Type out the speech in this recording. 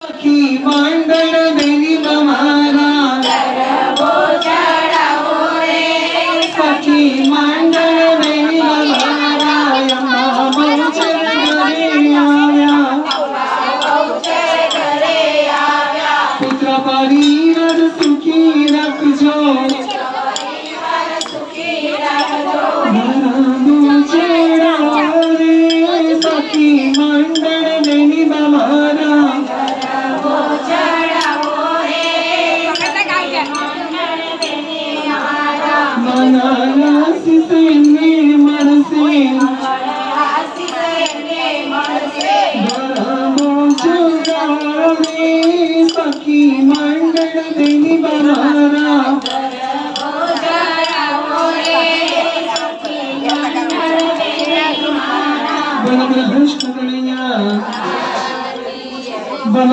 સખી મંડળ બેની તમારા ગરબો ચડાવો રે સખી મંડળ બેની તમારા બહુચર ઘરે આવ્યા પુત્ર પરિવાર સુખી રાખજો સખી મંડળ બેની તમારા મનાસીસને મળશે ગરબો ચડાવે